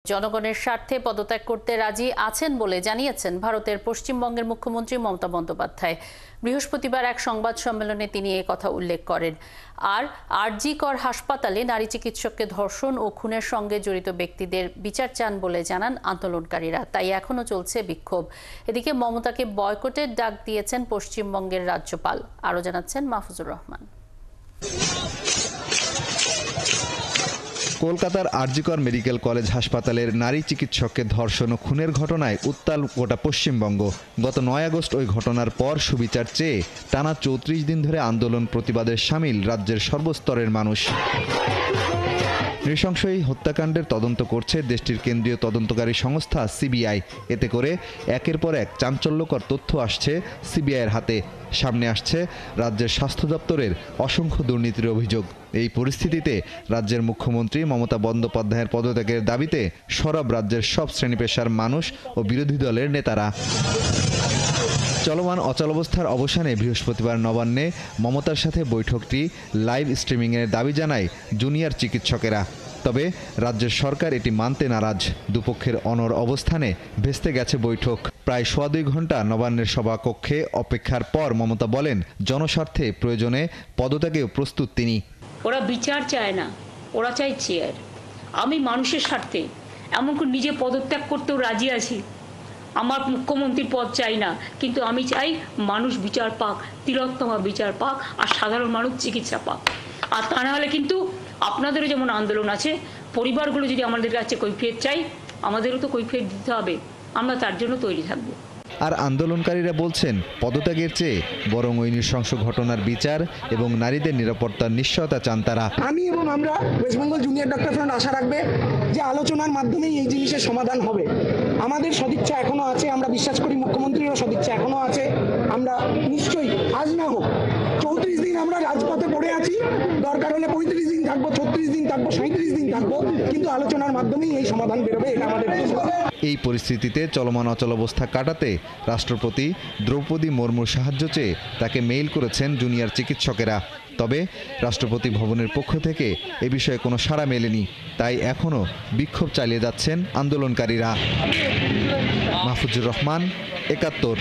জনগণের স্বার্থে পদত্যাগ করতে রাজি আছেন বলে জানিয়েছেন ভারতের পশ্চিমবঙ্গের মুখ্যমন্ত্রী মমতা বন্দ্যোপাধ্যায়। বৃহস্পতিবার এক সংবাদ সম্মেলনে তিনি এ কথা উল্লেখ করেন। আর আরজি কর হাসপাতালে নারী চিকিৎসককে ধর্ষণ ও খুনের সঙ্গে জড়িত ব্যক্তিদের বিচার চান বলে জানান আন্দোলনকারীরা। তাই এখনো চলছে বিক্ষোভ। এদিকে মমতাকে বয়কটের ডাক দিয়েছেন পশ্চিমবঙ্গের রাজ্যপাল। আরও জানাচ্ছেন মাহফুজুর রহমান। কলকাতার আরজি কর মেডিকেল কলেজ হাসপাতালের নারী চিকিৎসককে ধর্ষণ ও খুনের ঘটনায় উত্তাল গোটা পশ্চিমবঙ্গ। গত ৯ আগস্ট ওই ঘটনার পর সুবিচার চেয়ে টানা ৩৪ দিন ধরে আন্দোলন প্রতিবাদে সামিল রাজ্যের সর্বস্তরের মানুষ। নৃশংস এই হত্যাকাণ্ডের তদন্ত করছে দেশটির কেন্দ্রীয় তদন্তকারী সংস্থা সিবিআই। এতে করে একের পর এক চাঞ্চল্যকর তথ্য আসছে সিবিআইয়ের হাতে। সামনে আসছে রাজ্যের স্বাস্থ্য দপ্তরের অসংখ্য দুর্নীতির অভিযোগ। এই পরিস্থিতিতে রাজ্যের মুখ্যমন্ত্রী মমতা বন্দ্যোপাধ্যায়ের পদত্যাগের দাবিতে সরব রাজ্যের সব শ্রেণী পেশার মানুষ ও বিরোধী দলের নেতারা। চলমান অচলাবস্থার অবসানে বৃহস্পতিবার নবান্নে মমতার সাথে বৈঠকটি লাইভ স্ট্রিমিংয়ের দাবি জানায় জুনিয়র চিকিৎসকেরা। তবে রাজ্যের সরকার এটি মানতে নারাজ। দুপক্ষের অনড় অবস্থানে ভেস্তে গেছে বৈঠক। প্রায় ২.৫ ঘন্টা নবান্নের সভাকক্ষে অপেক্ষার পর মমতা বলেন, জনস্বার্থে প্রয়োজনে পদত্যাগেও প্রস্তুত তিনি। ওরা বিচার চায় না, ওরা চায় চেয়ার। আমি মানুষের স্বার্থে এমনকি নিজে পদত্যাগ করতেও রাজি আছি। আমার মুখ্যমন্ত্রীর পদ চাই না, কিন্তু আমি চাই মানুষ বিচার পাক, তিলোত্তমা বিচার পাক, আর সাধারণ মানুষ চিকিৎসা পাক। আর তা না হলে কিন্তু আপনাদেরও যেমন আন্দোলন আছে, পরিবারগুলো যদি আমাদের কাছে কৈফিয়ত চাই, আমাদেরও তো কৈফিয়ত দিতে হবে। আমরা তার জন্য তৈরি থাকবো। আর আন্দোলনকারীরা বলছেন, পদত্যাগের চেয়ে বরং ওই নৃশংস ঘটনার বিচার এবং নারীদের নিরাপত্তার নিশ্চয়তা চান তারা। আমি এবং আমরা West Bengal junior doctor front আশা রাখবে যে আলোচনার মাধ্যমেই এই জিনিসের সমাধান হবে। আমাদের সদিচ্ছা এখনো আছে, আমরা বিশ্বাস করি মুখ্যমন্ত্রীরও সদিচ্ছা এখনো আছে। আমরা নিশ্চয়ই আজ না হোক ৩৪ দিন আমরা রাজপথে পড়ে আছি, দরকার হলে ৩৫ দিন থাকবো, ৩৬ দিন থাকবো, ৩৭ দিন থাকবো, কিন্তু আলোচনার মাধ্যমেই এই সমাধান বেরোবে, এটা আমাদের। এই পরিস্থিতিতে চলমান অচলাবস্থা কাটাতে রাষ্ট্রপতি দ্রৌপদী মুর্মুর সাহায্য চেয়ে তাকে মেইল করেছেন জুনিয়র চিকিৎসকেরা। তবে রাষ্ট্রপতি ভবনের পক্ষ থেকে এ বিষয়ে কোনো সাড়া মেলেনি। তাই এখনও বিক্ষোভ চালিয়ে যাচ্ছেন আন্দোলনকারীরা। মাহফুজুর রহমান, ৭১।